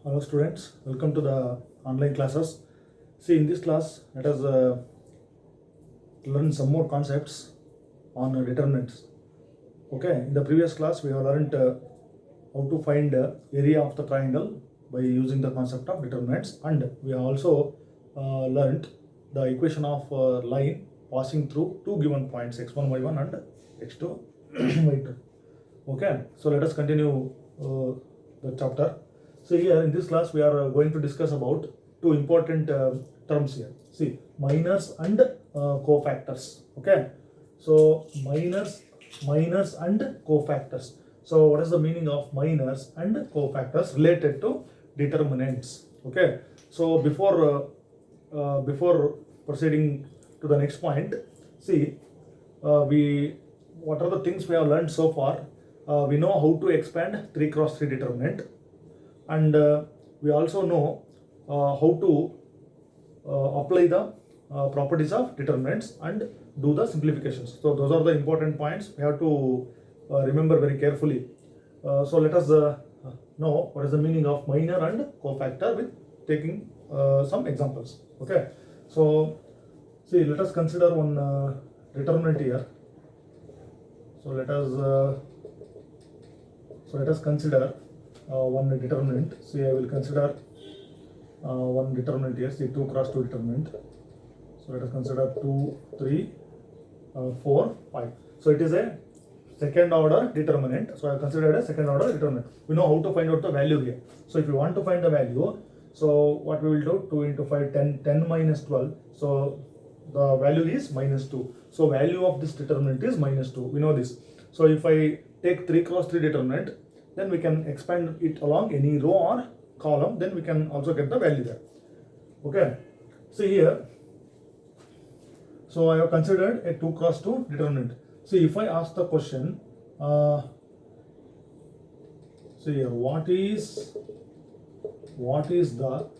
Hello students, welcome to the online classes. See, in this class, let us learn some more concepts on determinants. Okay, in the previous class we have learned how to find area of the triangle by using the concept of determinants, and we have also learned the equation of line passing through two given points x1 y1 and x2 y2. Okay, so let us continue the chapter. So here in this class we are going to discuss about two important terms here. See, minors and cofactors. Okay, so minors and cofactors. So what is the meaning of minors and cofactors related to determinants? Okay, so before proceeding to the next point, see, what are the things we have learned so far? We know how to expand 3 cross 3 determinant, and we also know how to apply the properties of determinants and do the simplifications. So those are the important points we have to remember very carefully. So let us know what is the meaning of minor and cofactor with taking some examples. Okay, so see, let us consider one determinant here. So let us consider one determinant. See, I will consider one determinant here. See, 2 cross 2 determinant. So let us consider 2, 3, 4, 5. So it is a second order determinant. So I have considered a second order determinant. We know how to find out the value here. So if you want to find the value, so what we will do, 2 into 5, 10 minus 12. So the value is minus 2. So value of this determinant is minus 2. We know this. So if I take 3 cross 3 determinant, then we can expand it along any row or column, then we can also get the value there. Okay, see here, so I have considered a 2 cross 2 determinant. See, if I ask the question, see here, what is the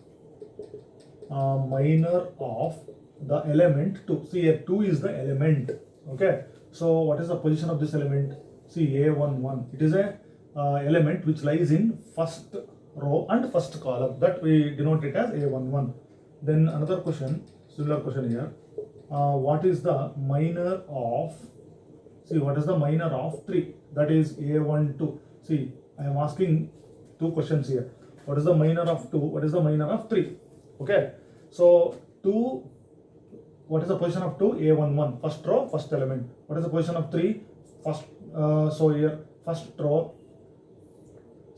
minor of the element 2? See here, 2 is the element. Okay, so what is the position of this element? See, A11, it is a element which lies in first row and first column, that we denote it as A11. Then another question, similar question here, what is the minor of, see, what is the minor of 3? That is A12. See, I am asking two questions here. What is the minor of 2? What is the minor of 3? Okay, so 2, what is the position of 2? A11, first row, first element. What is the position of 3? First, so here, first row,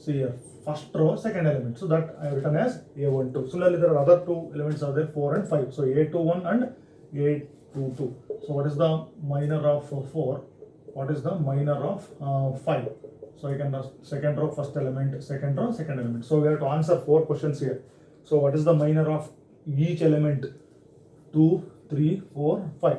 see here, first row, second element. So that I have written as A12. Similarly, there are other two elements are there, 4 and 5. So A21 and A22. So what is the minor of 4? What is the minor of 5? So I can second row, first element, second row, second element. So we have to answer 4 questions here. So what is the minor of each element? 2, 3, 4, 5.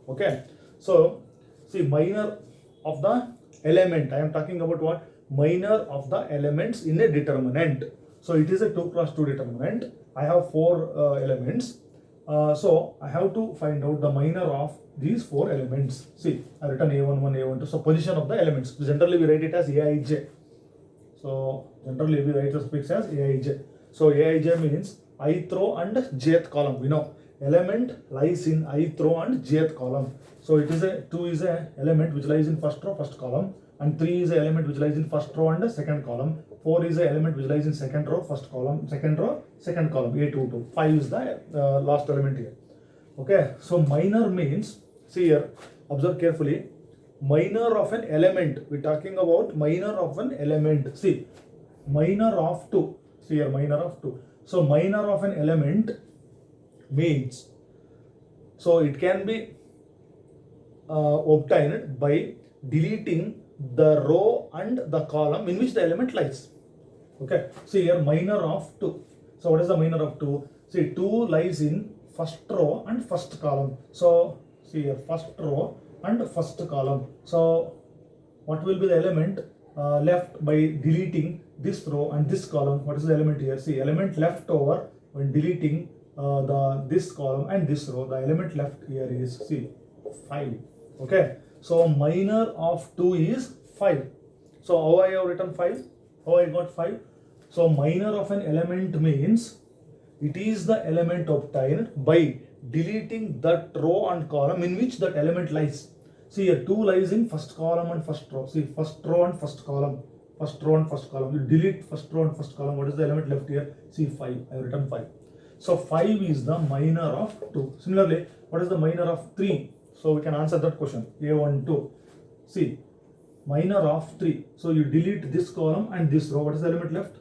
Okay. So see, minor of the element. I am talking about what? Minor of the elements in a determinant. So it is a 2 cross 2 determinant. I have 4 elements. So I have to find out the minor of these 4 elements. See, I written A11, A12. So position of the elements. Generally we write it as Aij. So generally we write the suffix as Aij. So Aij means ith row and jth column. We know element lies in ith row and jth column. So it is a 2 is a element which lies in first row, first column, and 3 is a element which lies in first row and second column. 4 is a element which lies in second row, first column, second row, second column. A22. 5 is the last element here. Okay, so minor means, see here, observe carefully, minor of an element. We're talking about minor of an element. See, minor of 2. See here, minor of 2. So minor of an element means, so it can be obtained by deleting the row and the column in which the element lies. Okay, see here, minor of 2. So what is the minor of 2? See, 2 lies in first row and first column. So see here, first row and first column. So what will be the element left by deleting this row and this column? What is the element here? See, element left over when deleting this column and this row, the element left here is, see, 5. Okay, so minor of 2 is 5. So how I have written 5? How I got 5? So minor of an element means it is the element obtained by deleting that row and column in which that element lies. See here, 2 lies in first column and first row. See, first row and first column. First row and first column. You delete first row and first column. What is the element left here? See, 5. I have written 5. So 5 is the minor of 2. Similarly, what is the minor of 3? So we can answer that question. A1, 2. See, minor of 3. So you delete this column and this row. What is the element left?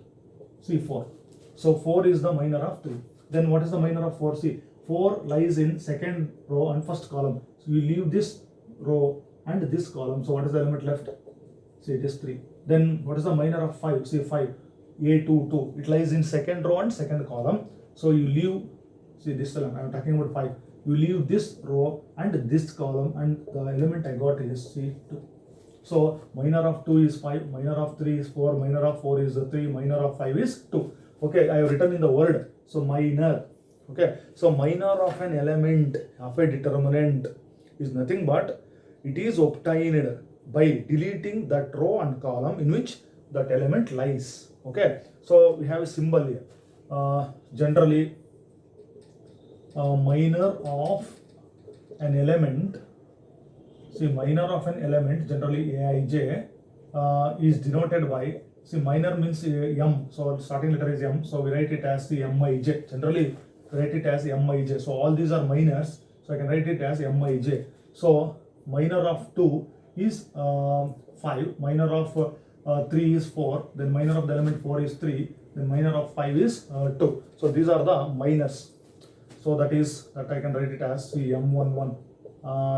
See, 4. So 4 is the minor of 3. Then what is the minor of 4? See, 4 lies in second row and first column. So you leave this row and this column. So what is the element left? See, it is 3. Then what is the minor of 5? See, 5. A2, 2. It lies in second row and second column. So you leave, see this element, I am talking about 5. You leave this row and this column, and the element I got is C2. So minor of 2 is 5, minor of 3 is 4, minor of 4 is 3, minor of 5 is 2. Okay, I have written in the word. So minor. Okay, so minor of an element of a determinant is nothing but it is obtained by deleting that row and column in which that element lies. Okay, so we have a symbol here. Generally, minor of an element, see, minor of an element, generally Aij, is denoted by, see, minor means M, so starting letter is M, so we write it as the Mij. Generally, write it as Mij. So all these are minors, so I can write it as Mij. So minor of 2 is 5, minor of 3 is 4, then minor of the element 4 is 3, then minor of 5 is 2. So these are the minors. So that is that I can write it as M11,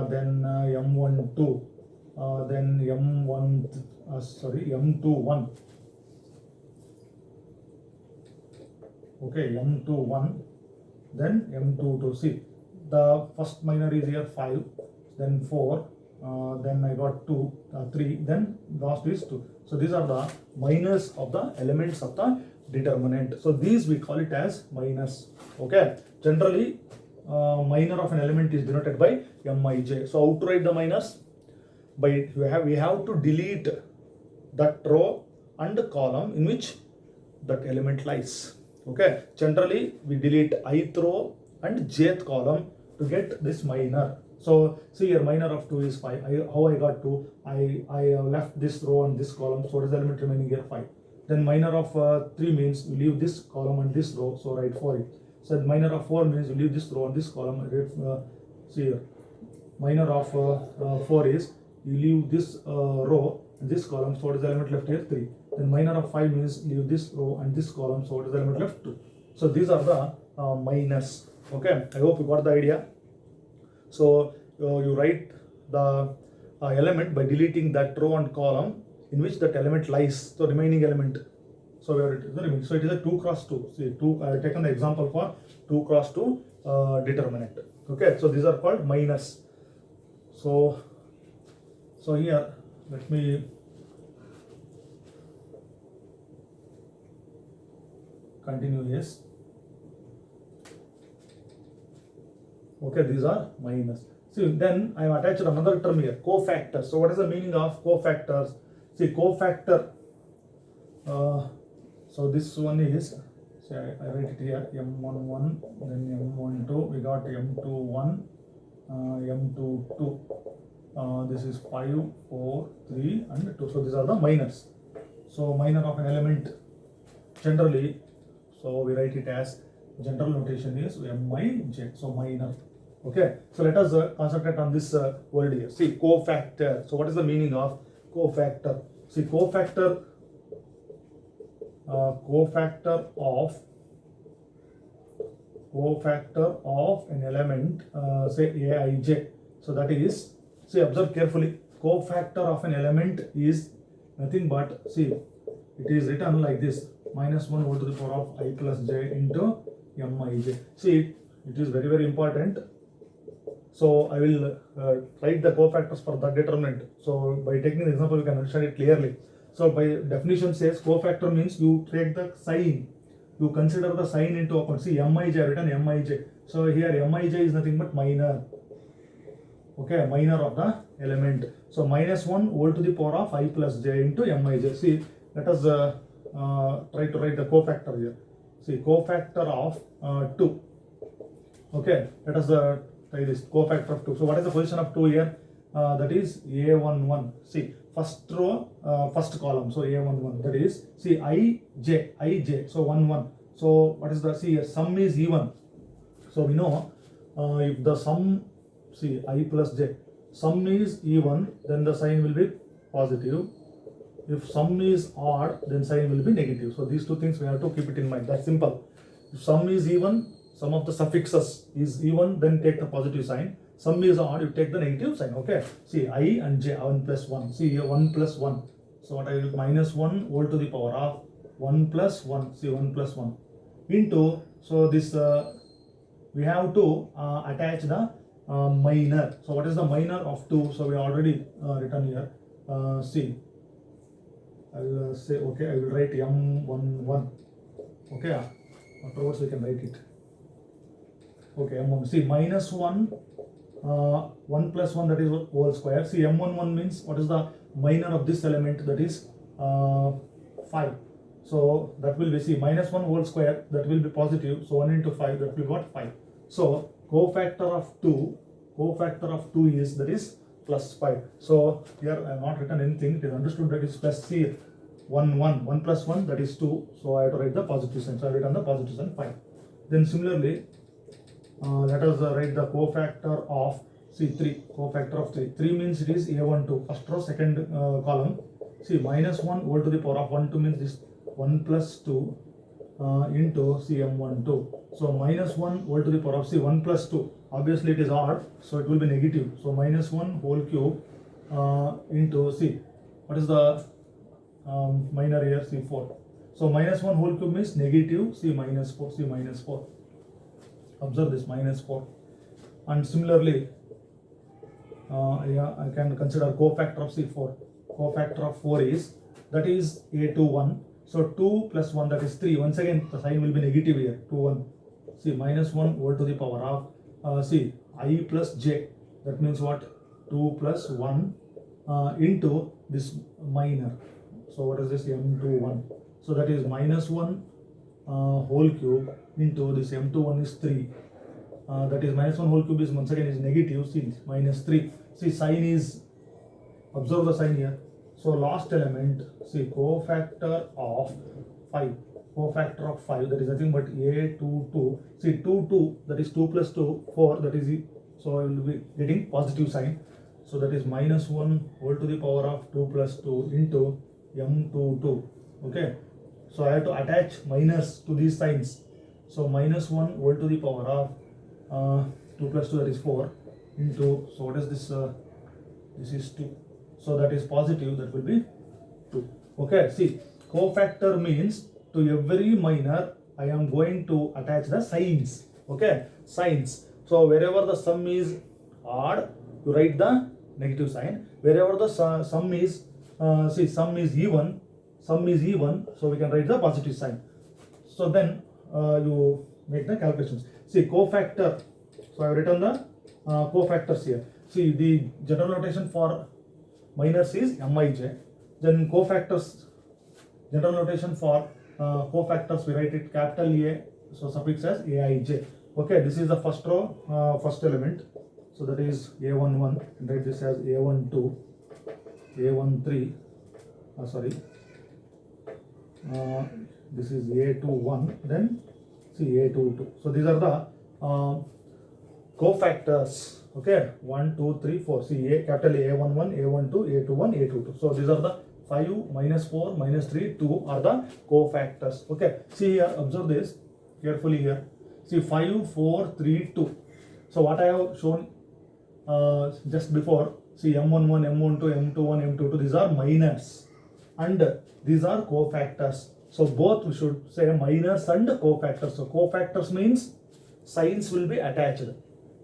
then M12, then M21. Okay, M21, then M22. See, the first minor is here 5, then 4, then I got 2, 3, then last is 2. So these are the minors of the elements of the determinant. So these we call it as minors. Okay, generally minor of an element is denoted by Mij. So how to write the minors? By we have to delete that row and column in which that element lies. Okay, generally we delete ith row and jth column to get this minor. So see here, minor of 2 is 5. How I got 2? I left this row and this column. So what is the element remaining here? 5. Then minor of 3 means you leave this column and this row. So write 4 it. So minor of 4 means you leave this row and this column. See here, minor of 4 is you leave this row and this column. So what is the element left here? 3. Then minor of 5 means leave this row and this column. So what is the element left? 2. So these are the minors. Okay, I hope you got the idea. So you write the element by deleting that row and column in which that element lies, so remaining element. So where it is the remaining. So it is a 2 cross 2. See, I have taken the example for 2 cross 2 determinant. Okay, so these are called minors. So here, let me continue. Yes. Okay, these are minors. See, then I have attached another term here, cofactors. So what is the meaning of cofactors? See, cofactor. So this one is, say I write it here, M11, then M12, we got M21, M22. This is 5, 4, 3 and 2. So these are the minors. So minor of an element, generally, so we write it as, general notation is Mij, so minor. Okay, so let us concentrate on this word here. See, cofactor. So what is the meaning of cofactor? See, cofactor of an element, say Aij. So that is, see, observe carefully, cofactor of an element is nothing but, see, it is written like this, -1 whole to the power of I plus j into Mij. See, it is very, very important. So I will write the cofactors for that determinant. So by taking the example, you can understand it clearly. So by definition says cofactor means you take the sign, you consider the sign into account. See, Mij, I have written Mij. So here Mij is nothing but minor. Okay, minor of the element. So -1 whole to the power of I plus j into Mij. See, let us try to write the cofactor here. See, cofactor of 2. Okay, let us try this cofactor of 2. So what is the position of 2 here? That is A11. See, first row, first column. So A11. That is, see, ij. So 1 1. So what is the, see, sum is even. So we know if the sum, see, I plus j, sum is even, then the sign will be positive. If sum is odd, then sign will be negative. So these two things we have to keep it in mind. That's simple. If sum is even, sum of the suffixes is even, then take the positive sign. Sum is odd, you take the negative sign. Okay. See, I and j, 1 plus 1. See here, 1 plus 1. So what I will, minus 1 whole to the power of 1 plus 1. See, 1 plus 1 into, so this we have to attach the minor. So what is the minor of 2? So we already written here. See, I will say, okay, I will write M11. Okay, afterwards we can write it. Okay, M1. See, minus 1, 1 plus 1, that is whole square. See, M11 means what is the minor of this element? That is 5. So that will be, see, minus 1 whole square, that will be positive. So 1 into 5, that will be what? 5. So cofactor of 2 is, that is plus 5. So here I have not written anything. It is understood that is plus. C 1 plus 1, that is 2. So I have to write the positive sign. So I write on the positive sign 5. Then similarly, let us write the cofactor of, see, 3. Cofactor of 3. 3 means it is A12. First row, second column. See, minus 1 whole to the power of 1 2 means this 1 plus 2 into, see, M12. So minus 1 whole to the power of, see, 1 plus 2. Obviously it is odd, so it will be negative. So minus 1 whole cube into, see, what is the minor here? See, 4. So minus 1 whole cube means negative, see, minus 4. See, minus 4. Observe this, minus 4. And similarly, yeah, I can consider cofactor of, see, 4. Cofactor of 4 is, that is A21. So 2 plus 1, that is 3. Once again, the sign will be negative here. 2 1. See, minus 1 whole to the power of, see, I plus j. That means what? 2 plus 1 into this minor. So what is this? M21. So that is minus 1 whole cube into this M21 is 3. That is minus 1 whole cube is once again is negative. See, minus 3. See, sign is, observe the sign here. So last element, see, cofactor of 5. Cofactor of 5, that is nothing but A22. See, 2, that is 2 plus 2, 4, that is, so I will be getting positive sign. So that is minus 1 whole to the power of 2 plus 2 into M22. Okay. So I have to attach minus to these signs. So minus 1 whole to the power of 2 plus 2, that is 4 into, so what is this? This is 2. So that is positive, that will be 2. Okay, see, cofactor means to every minor I am going to attach the signs. Okay, signs. So wherever the sum is odd, you write the negative sign. Wherever the sum is, see, sum is even, so we can write the positive sign. So then you make the calculations. See, cofactor. So I have written the cofactors here. See, the general notation for minors is Mij. Then cofactors, general notation for cofactors, we write it capital A, so suffix as Aij. Okay, this is the first row, first element. So that is A11, and write this as A12, A13, sorry, this is A21, then see, A22. So these are the cofactors. Okay, 1 2 3 4. See, A, capital A11, A12, A21, A22. So these are the 5 minus 4 minus 3 2 are the cofactors. Okay, see here, observe this carefully here. See, 5 4 3 2. So what I have shown just before, see, M11, M12, M21, M22, these are minors and these are cofactors. So both we should say minors and cofactors. So cofactors means signs will be attached.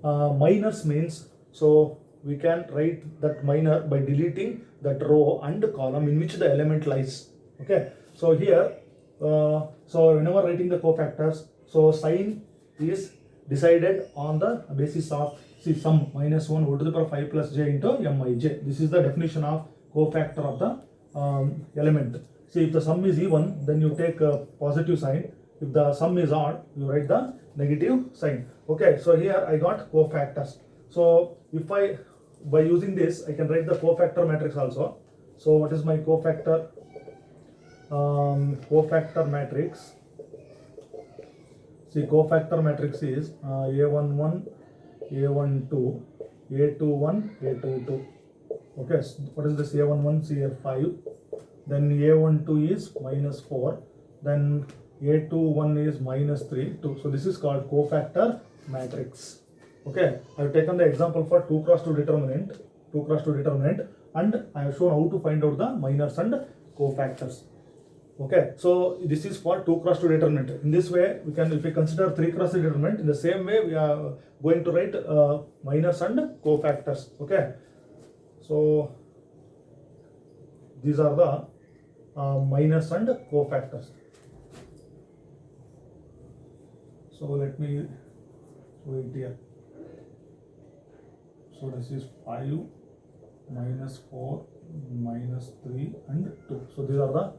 Minors means, so we can write that minor by deleting that row and column in which the element lies. Okay, so here, so whenever writing the cofactors, so sign is decided on the basis of, see, sum minus 1 whole to the power 5 plus j into Mij. This is the definition of cofactor of the element. See, if the sum is even, then you take a positive sign. If the sum is odd, you write the negative sign. Okay, so here I got cofactors. So if I, by using this, I can write the cofactor matrix also. So what is my cofactor? Cofactor matrix. See, cofactor matrix is A11, A12, A21, A22. Okay, so what is this A11? See here 5. Then A12 is -4. Then A21 is -3, 2. So this is called cofactor matrix. Okay, I have taken the example for 2 cross 2 determinant, and I have shown how to find out the minors and cofactors. Okay, so this is for 2 cross 2 determinant. In this way, we can, if we consider 3 cross 3 determinant, in the same way we are going to write minors and cofactors. Okay, so these are the minors and cofactors. So let me show it here. So this is 5, -4, -3 and 2. So these are the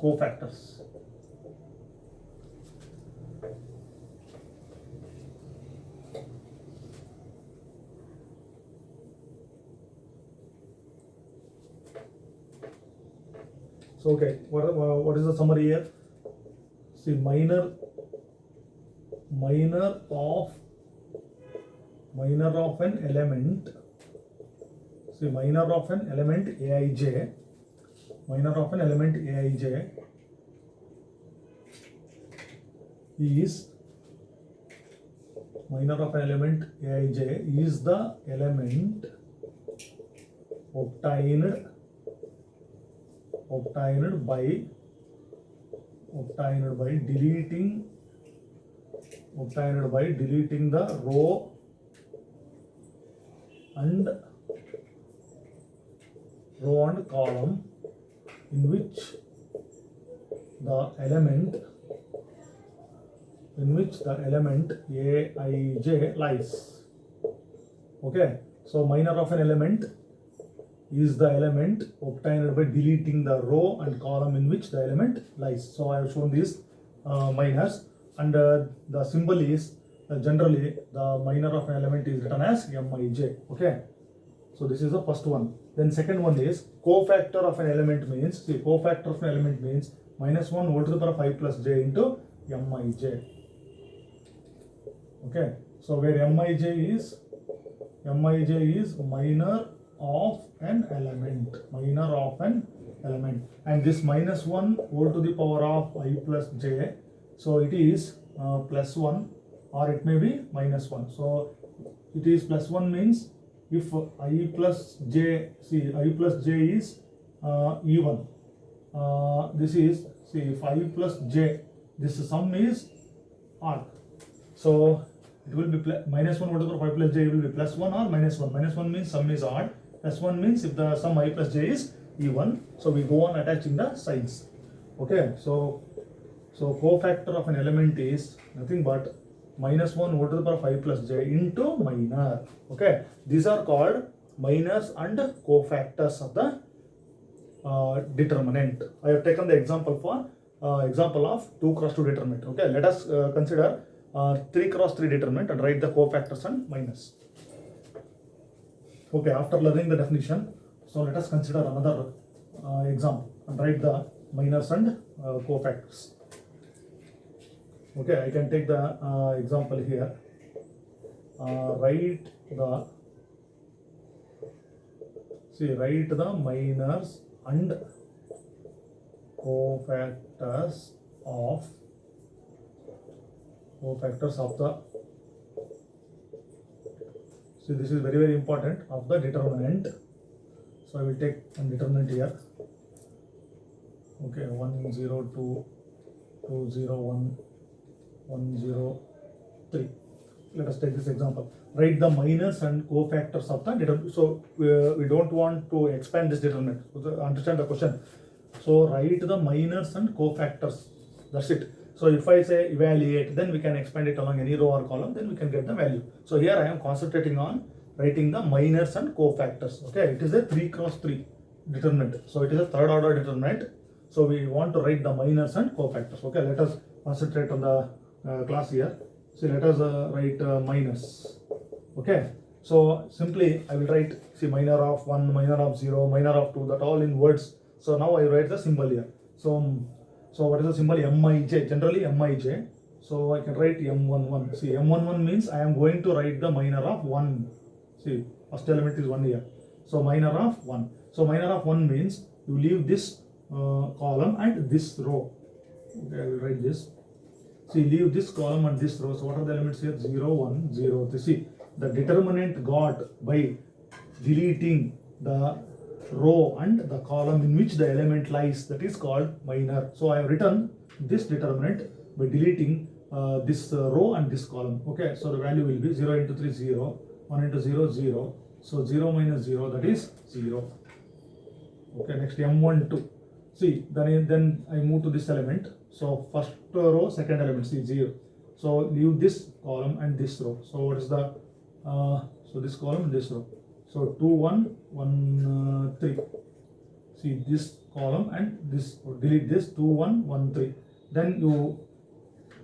cofactors. So okay, what is the summary here? See, minor of an element. See, minor of an element Aij. Minor of an element Aij is the element obtained by deleting the row and column in which the element Aij lies. Okay, so minor of an element is the element obtained by deleting the row and column in which the element lies. So I have shown these minors, and the symbol is generally the minor of an element is written as Mij. Okay, so this is the first one. Then second one is cofactor of an element means, see, cofactor of an element means -1 whole to the power 5 plus j into Mij. Okay, so where Mij is minor of an element, and this -1 whole to the power of I plus j, so it is +1 or it may be -1. So it is +1 means if I plus j, see, I plus j is even, this is, see, if I plus j, this sum is odd, so it will be -1 whole to the power 5 plus j will be +1 or -1. -1 means sum is odd, +1 means if the sum I plus j is even. So we go on attaching the signs. Okay, so cofactor of an element is nothing but -1 whole to the power 5 plus j into minor. Okay, these are called minors and cofactors of the determinant. I have taken the example for example of 2 cross 2 determinant. Okay, let us consider 3 cross 3 determinant and write the cofactors and minors. Okay, after learning the definition, so let us consider another example and write the minors and cofactors. Okay, I can take the example here. Write the minors and cofactors of the, see, this is very important, of the determinant. So I will take a determinant here. Okay, 1 0 2 2 0 1 1 0 3. Let us take this example. Write the minors and cofactors of the determinant. So we don't want to expand this determinant. So understand the question. So write the minors and cofactors. That's it. So if I say evaluate, then we can expand it along any row or column, then we can get the value. So here I am concentrating on writing the minors and cofactors. Okay, it is a 3 cross 3 determinant. So it is a third order determinant. So we want to write the minors and cofactors. Okay, let us concentrate on the class here. See, let us write minors. Okay, so simply I will write, see, minor of 1, minor of 0, minor of 2, that all in words. So now I write the symbol here. So what is the symbol? Mij, generally Mij. So I can write M11. See, M11 means I am going to write the minor of 1. See, first element is 1 here. So minor of 1. So minor of 1 means you leave this column and this row. Okay, I will write this. See, leave this column and this row. So what are the elements here? 0, 1, 0. See, the determinant got by deleting the row and the column in which the element lies. That is called minor. So I have written this determinant by deleting this row and this column. Okay, so the value will be 0 into 3, 0, 1 into 0, 0. So 0 minus 0, that is 0. Okay, next M12. See, then I move to this element. So first row, second element, see, 0. So leave this column and this row. So what is the, so this column and this row. So 2, 1, 1, 3. See, this column and this, delete this, 2, 1, 1, 3. Then you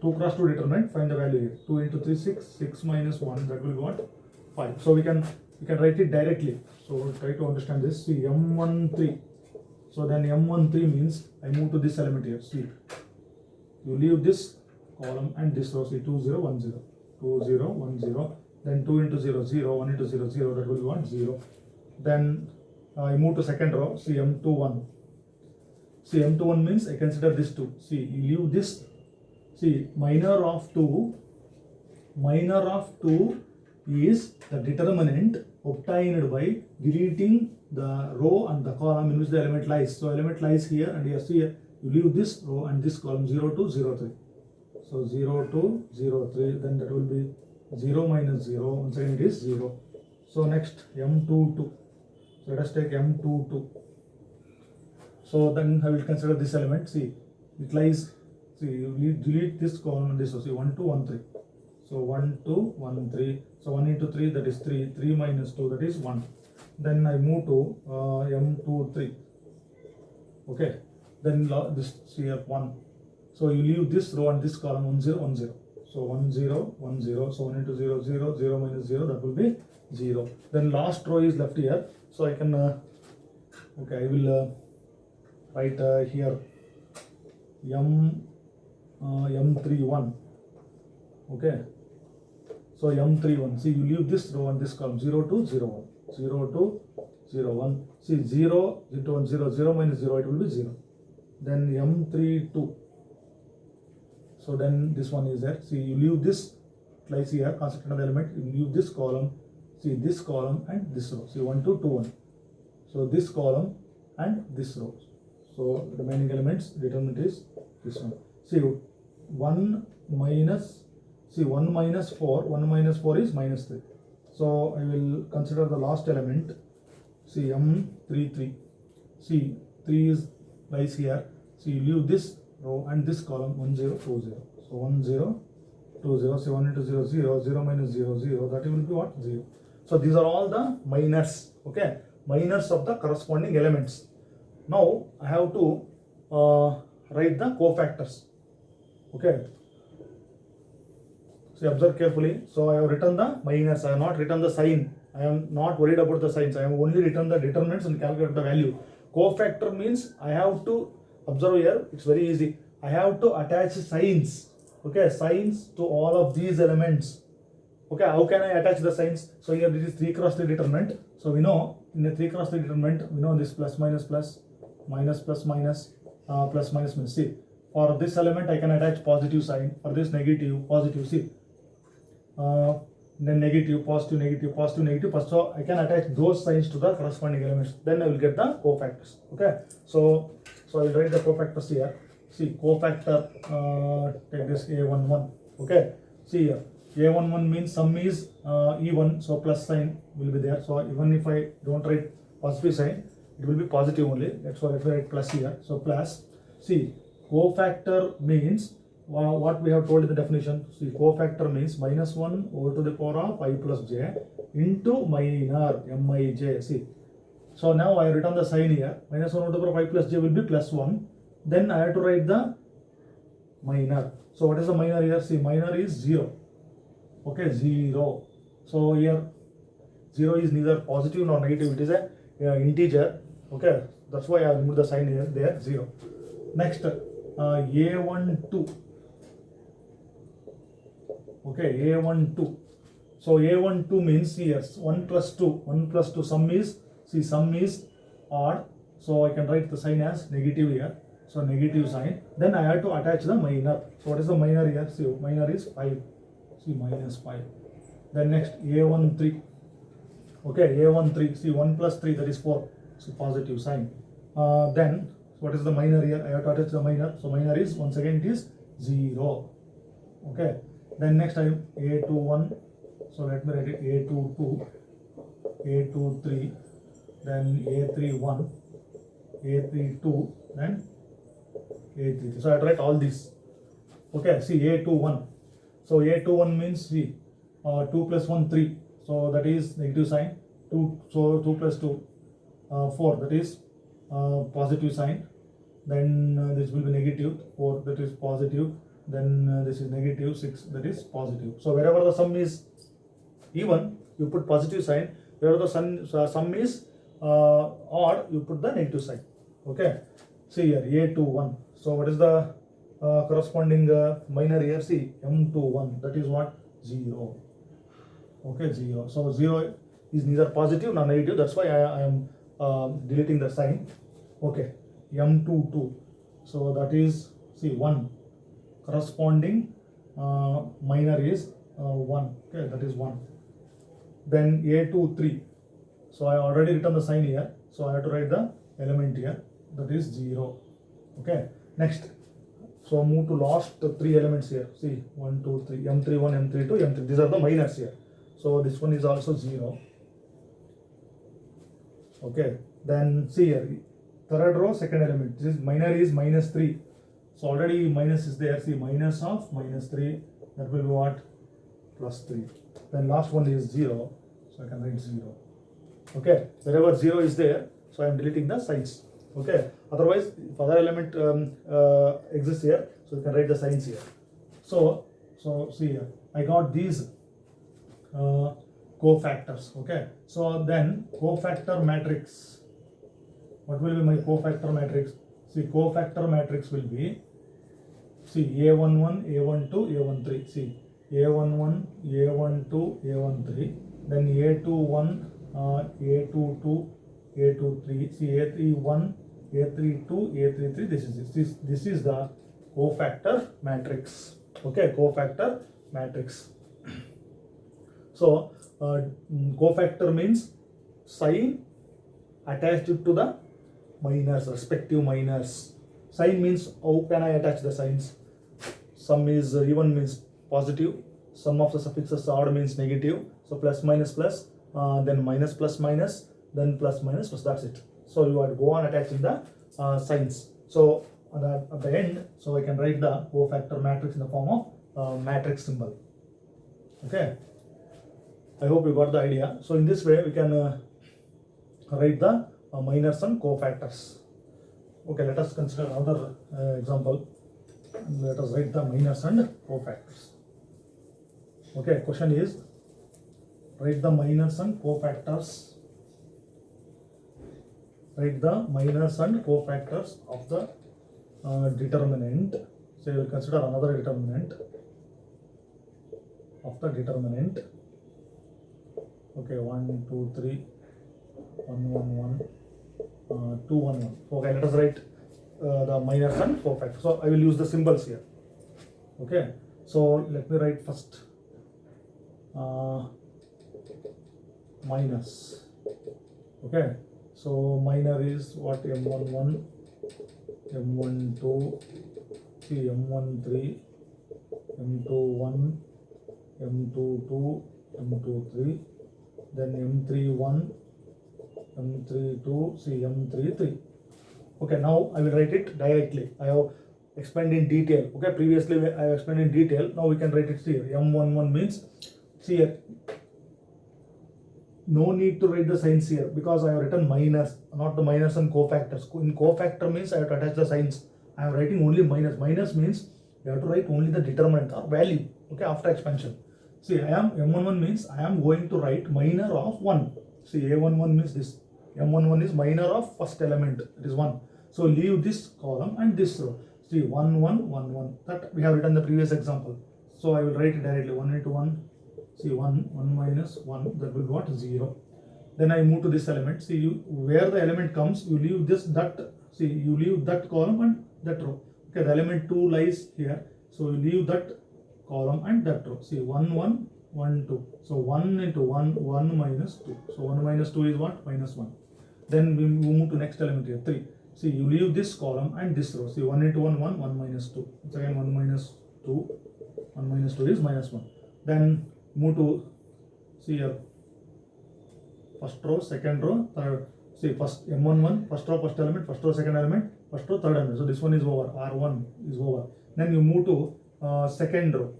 2 cross 2 determinant, find the value here. 2 into 3, 6, 6 minus 1, that will be what? 5. So we can write it directly. So try to understand this. See, M13. So then M13 means I move to this element here. See, you leave this column and this row. See, 2, 0, 1, 0. 2, 0, 1, 0. Then 2 into 0, 0. 1 into 0, 0. That will be 1, 0. Then I move to second row. See, M21. See, M21 means I consider this 2. See, you leave this. See, minor of 2 is the determinant obtained by deleting the row and the column in which the element lies. So element lies here and here. See, you leave this row and this column, 0 to 0, 3. So 0 to 0, 3, then that will be 0 minus 0. Once again it is 0. So next M22. So let us take M22. So then I will consider this element. See, it lies. See, you delete this column and this. So see, 1, 2, 1, 3. So 1, 2, 1, 3. So 1 into 3, that is 3. 3 minus 2, that is 1. Then I move to M23. Okay. Then this here 1. So you leave this row and this column 1, 0, 1, 0. So 1, 0, 1, 0. So 1 into 0, 0, 0 minus 0, that will be 0. Then last row is left here. So I can, okay, I will write here M31. Okay. So M31. See, you leave this row and this column 0 to 0, 1. 0 to 0, 1. See, 0 into 1, 0, 0 minus 0, it will be 0. Then M32. So then this one is there. See, you leave this lies here, constituent element, you leave this column. See, this column and this row. See, 1, 2, 2, 1. So this column and this row. So remaining elements determinant is this one. See, 1 minus 4. 1 minus 4 is minus 3. So I will consider the last element. See, M33. See, 3 is lies here. See, you leave this row and this column 1, 0, 2, 0. So 1, 0, 2, 0. So 1 into 0, 0. 0 minus 0, 0. That will be what? 0. So these are all the minors. Okay, minors of the corresponding elements. Now I have to write the cofactors. Okay. So observe carefully. So I have written the minors. I have not written the sign. I am not worried about the signs. I have only written the determinants and calculate the value. Cofactor means I have to observe here. It's very easy. I have to attach signs. Okay, signs to all of these elements. Okay, how can I attach the signs? So here this is 3 cross 3 determinant. So we know in a 3 cross 3 determinant, we know this plus minus plus, minus plus minus, plus minus minus. See, for this element I can attach positive sign. For this negative, positive. See, then negative, positive, negative, positive, negative. So I can attach those signs to the corresponding elements. Then I will get the cofactors. Okay. So I will write the cofactors here. See, cofactor, take this A11. Okay. See here, A11 means sum is even, so plus sign will be there. So even if I don't write positive sign, it will be positive only. That's why if I write plus here. So plus. See, cofactor means what we have told in the definition. See, cofactor means minus 1 over to the power of I plus j into minor Mij. See, so now I have written the sign here. Minus 1 over to the power of I plus j will be plus 1. then I have to write the minor. So what is the minor here? See, minor is 0. Okay, 0. So here 0 is neither positive nor negative, it is a integer. Okay, that's why I have removed the sign here, there, 0. Next, A12. Okay, A12. So A12 means here 1 plus 2. 1 plus 2 sum is, see, sum is odd. So I can write the sign as negative here. So negative sign. Then I have to attach the minor. So what is the minor here? See, minor is 5. See, minus 5. Then next, A13. Okay, A13. See, 1 plus 3, that is 4. So positive sign. Then what is the minor here? I have to attach the minor. So minor is, once again, it is 0. Okay. Then next time A21. So let me write it A22, A23, then A31, A32, then A33. So I have to write all these. Okay, see, A21. So A21 means, see, 2 plus 1, 3. So that is negative sign. 2, so 2 plus 2, 4. That is positive sign. Then this will be negative. 4, that is positive. Then this is negative. 6, that is positive. So wherever the sum is even, you put positive sign. Wherever the sum is odd, you put the negative sign. Okay. See here, A21. So what is the corresponding minor here? See, M21. That is what? 0. Okay, 0. So 0 is neither positive nor negative. That's why I am deleting the sign. Okay. M22. So that is, see, 1. Corresponding minor is 1. Okay, that is 1. Then A23. So I already written the sign here. So I have to write the element here. That is 0. Okay. Next. So move to last 3 elements here. See, 1, 2, 3. M31, M32, M3. These are the minors here. So this one is also 0. Okay. Then see here. Third row, second element. This minor is minus 3. So already minus is there. See, minus of minus 3. That will be what? Plus 3. Then last one is 0. So I can write 0. Okay. Wherever 0 is there, so I am deleting the signs. Okay. Otherwise, if other element exists here, so you can write the signs here. So see here, I got these cofactors. Okay. So then cofactor matrix. What will be my cofactor matrix? See, cofactor matrix will be, see, A11, A12, A13. See, A11, A12, A13. Then A21, A22, A23. See, A31, A32, A33. This is the cofactor matrix. Okay, cofactor matrix. So cofactor means sign attached to the minors, respective minors. Sign means how can I attach the signs? Sum is even means positive. Sum of the suffixes odd means negative. So plus minus plus, then minus plus minus, then plus minus plus. That's it. So you have to go on attaching the signs. So at the end, so I can write the cofactor matrix in the form of matrix symbol. Okay. I hope you got the idea. So in this way, we can write the minors and cofactors. Okay, let us consider another example. Let us write the minors and cofactors. Okay, question is, write the minors and cofactors. Write the minors and cofactors of the determinant. So you will consider another determinant of the determinant. Okay, 1, 2, 3, 1, 1, 1, 2, 1, 1. Okay, let us write the minors and cofactors. So I will use the symbols here. Okay, so let me write first minus. Okay, so minor is what? M11, M12, see, M13, M21, M22, M23, then M31, M32, see, M33. Okay, now I will write it directly. I have explained in detail. Okay, previously I have explained in detail. Now we can write it here. M11 means, see here, no need to write the signs here because I have written minors, not the minors and cofactors. In cofactor means I have to attach the signs. I am writing only minus. Minus means you have to write only the determinant or value, okay, after expansion. See, I am M11 means I am going to write minor of 1. See, A11 means this. M11 is minor of first element, it is 1. So leave this column and this row. See, 1, 1, 1, 1. That we have written the previous example. So I will write it directly 1 into 1. See, 1, 1 minus 1, that will be what? 0. Then I move to this element. See, where the element comes, you leave this, that. See, you leave that column and that row. Okay, the element 2 lies here. So you leave that column and that row. See, 1, 1, 1, 2. So 1 into 1, 1 minus 2. So 1 minus 2 is what? Minus 1. Then we move to next element here, 3. See, you leave this column and this row. See, 1 into 1, 1, 1 minus 2. It's again 1 minus 2. 1 minus 2 is minus 1. Then move to, see here, first row, second row, third. See, first M11, first row, first element, first row, second element, first row, third element. So this one is over, R1 is over. Then you move to second row.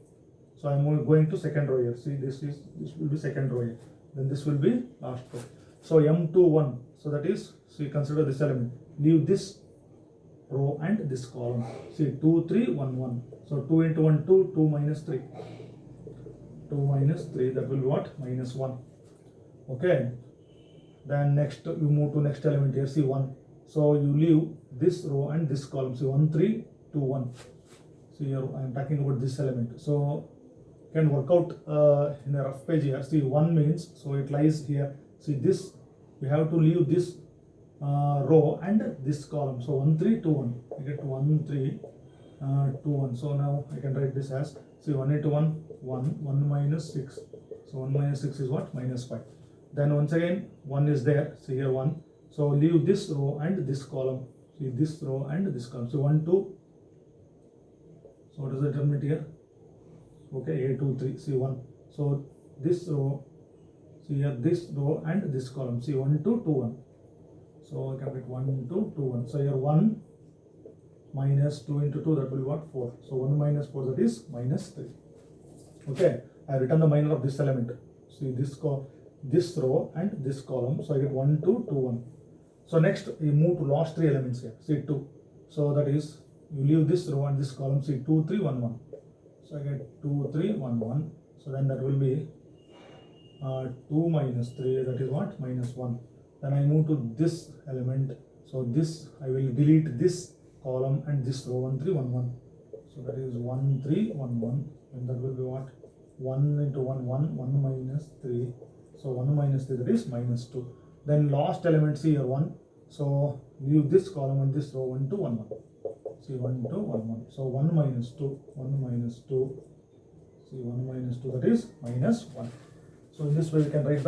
So I am going to second row here. See, this will be second row here. Then this will be last row. So M21. So that is, see, consider this element. Leave this row and this column. See, 2, 3, 1, 1. So 2 into 1, 2, 2 minus 3. 2 minus 3, that will be what? Minus 1. Okay. Then next, you move to next element here. See, 1. So you leave this row and this column. See, 1, 3, 2, 1. See, here I am talking about this element. So you can work out in a rough page here. See, 1 means, so it lies here. See, this, we have to leave this row and this column. So 1, 3, 2, 1. You get 1, 3, 2, 1. So now I can write this as, see, 1 into 1, 1, 1 minus 6. So 1 minus 6 is what? Minus 5. Then once again, 1 is there. See here 1. So leave this row and this column. See, this row and this column. So 1, 2. So what is the determinant here? Okay, A 2, 3. See 1. So this row. See here this row and this column. See 1, 2, 2, 1. So I can write 1, 2, 2, 1. So here 1 minus 2 into 2, that will be what? 4. So 1 minus 4, that is minus 3. Okay, I have written the minor of this element. See this row and this column. So I get 1, 2, 2, 1. So next you move to last 3 elements here. See 2. So that is, you leave this row and this column. See 2, 3, 1, 1. So I get 2, 3, 1, 1. So then that will be 2 minus 3, that is what? Minus 1. Then I move to this element. So this, I will delete this column and this row, 1, 3, 1, 1. So that is 1, 3, 1, 1. And that will be what? 1 into 1, 1, 1 minus 3. So 1 minus 3, that is minus 2. Then last element, see here 1. So leave this column and this row, 1, 2, 1, 1. See 1, 2, 1, 1. So 1 minus 2, 1 minus 2. See 1 minus 2, that is minus 1. So in this way we can write the